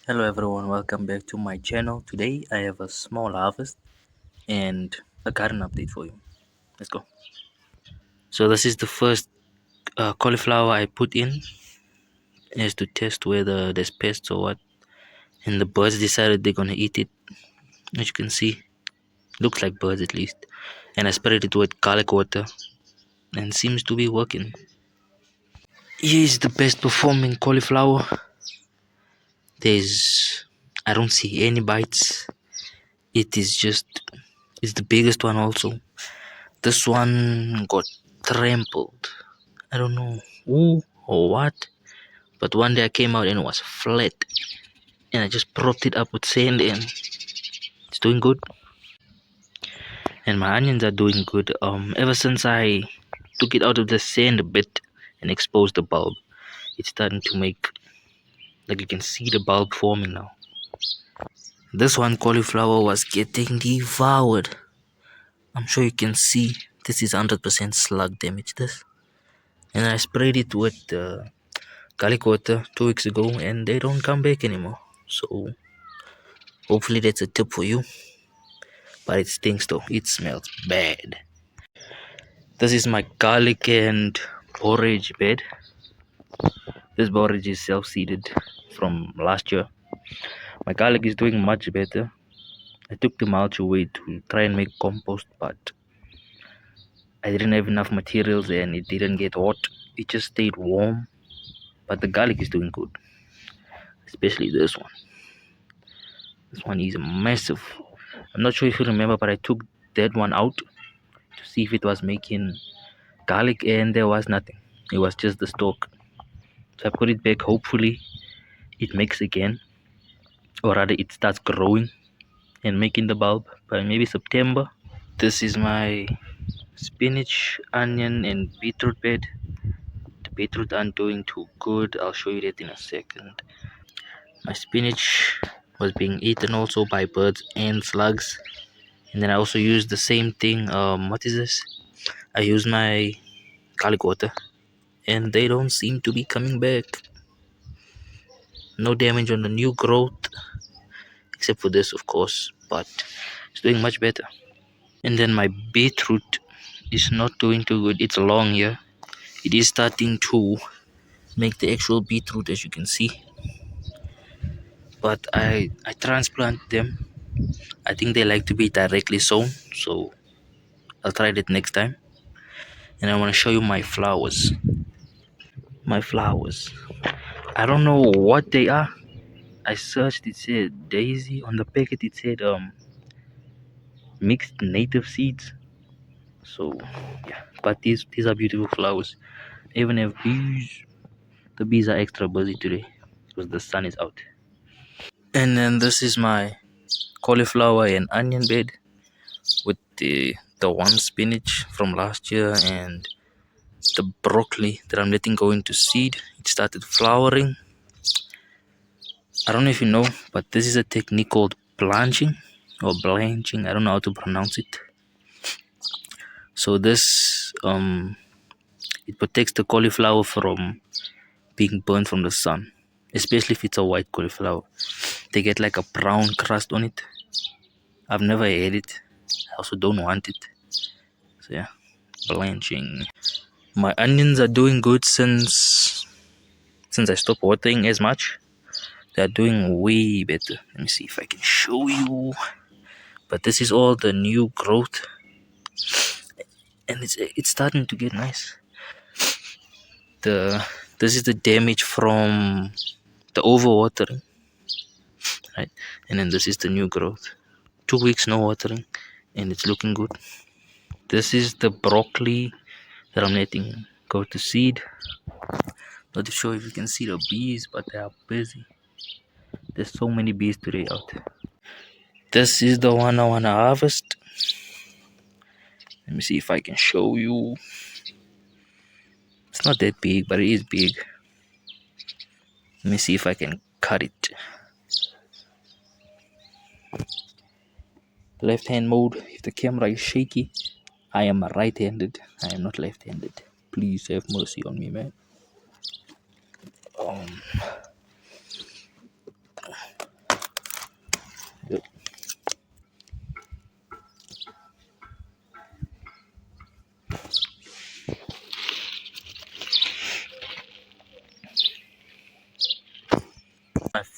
Hello everyone, welcome back to my channel. Today I have a small harvest and a garden update for you. Let's go. So this is the first cauliflower I put in is to test whether there's pests or what. And the birds decided they're gonna eat it. As you can see, looks like birds at least. And I sprayed it with garlic water and seems to be working. Here is the best performing cauliflower. I don't see any bites. It's the biggest one also. This one got trampled. I don't know who or what, but one day I came out and it was flat, and I just propped it up with sand, and it's doing good. And my onions are doing good. Ever since I took it out of the sand a bit and exposed the bulb, it's starting to make, like, you can see the bulb forming now. This one cauliflower was getting devoured. I'm sure you can see this is 100% slug damage. This, and I sprayed it with garlic water 2 weeks ago, and they don't come back anymore. So hopefully that's a tip for you. But it stinks though. It smells bad. This is my garlic and borage bed. This borage is self-seeded from last year. My garlic is doing much better. I took the mulch away to try and make compost, but I didn't have enough materials and it didn't get hot. It just stayed warm. But the garlic is doing good, especially this one. This one is massive. I'm not sure if you remember, but I took that one out to see if it was making garlic, and there was nothing. It was just the stalk. So I put it back. Hopefully it makes again, or rather it starts growing and making the bulb by maybe September. This is my spinach, onion and beetroot bed. The beetroot aren't doing too good. I'll show you that in a second. My spinach was being eaten also by birds and slugs. And then I also used the same thing. What is this? I used my garlic water, and they don't seem to be coming back. No damage on the new growth, except for this, of course, but it's doing much better. And then my beetroot is not doing too good. It's long here. It is starting to make the actual beetroot, as you can see. But I transplant them. I think they like to be directly sown, so I'll try that next time. And I want to show you my flowers. My flowers. I don't know what they are. I searched, it said daisy. On the packet it said mixed native seeds. So yeah, but these are beautiful flowers. I even have bees. The bees are extra busy today because the sun is out. And then this is my cauliflower and onion bed with the one spinach from last year and the broccoli that I'm letting go into seed. It started flowering. I don't know if you know, but this is a technique called blanching or blanching. I don't know how to pronounce it. So this it protects the cauliflower from being burned from the sun, especially if it's a white cauliflower. They get like a brown crust on it. I've never had it. I also don't want it. So yeah, blanching. My onions are doing good since I stopped watering as much. They're doing way better. Let me see if I can show you. But this is all the new growth, and it's starting to get nice. This is the damage from the overwatering, right? And then this is the new growth. 2 weeks no watering, and it's looking good. This is the broccoli that I'm letting go to seed. Not sure if you can see the bees, but they are busy. There's so many bees today out. This is the one I want to harvest. Let me see if I can show you. It's not that big, but it is big. Let me see if I can cut it. Left hand mode. If the camera is shaky, I am right-handed. I am not left-handed. Please have mercy on me, man. Um,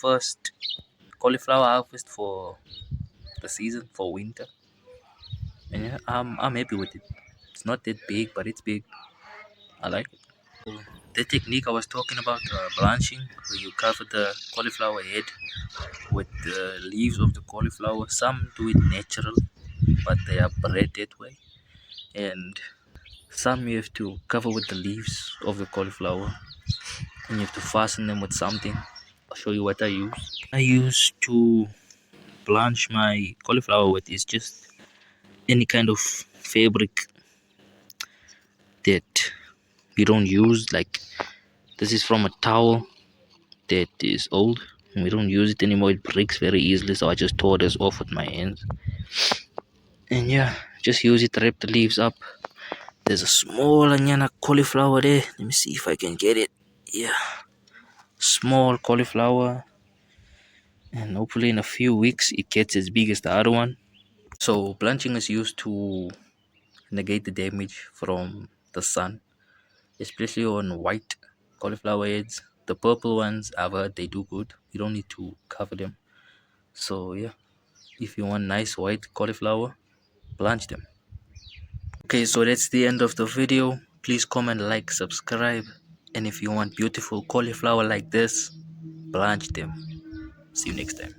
first cauliflower harvest for the season for winter, and yeah, I'm happy with it. It's not that big, but it's big. I like it. So the technique I was talking about, blanching, where you cover the cauliflower head with the leaves of the cauliflower. Some do it natural, but they are bred that way, and some you have to cover with the leaves of the cauliflower, and you have to fasten them with something. I'll show you what I use. I use to blanch my cauliflower with is just any kind of fabric that you don't use. Like this is from a towel that is old and we don't use it anymore. It breaks very easily, so I just tore this off with my hands. And yeah, just use it, wrap the leaves up. There's a small anyana cauliflower there. Let me see if I can get it. Yeah, small cauliflower, and hopefully in a few weeks it gets as big as the other one. So blanching is used to negate the damage from the sun, especially on white cauliflower heads. The purple ones, I've heard they do good. You don't need to cover them. So yeah, if you want nice white cauliflower, blanch them. Okay, so that's the end of the video. Please comment, like, subscribe, and if you want beautiful cauliflower like this, blanch them. See you next time.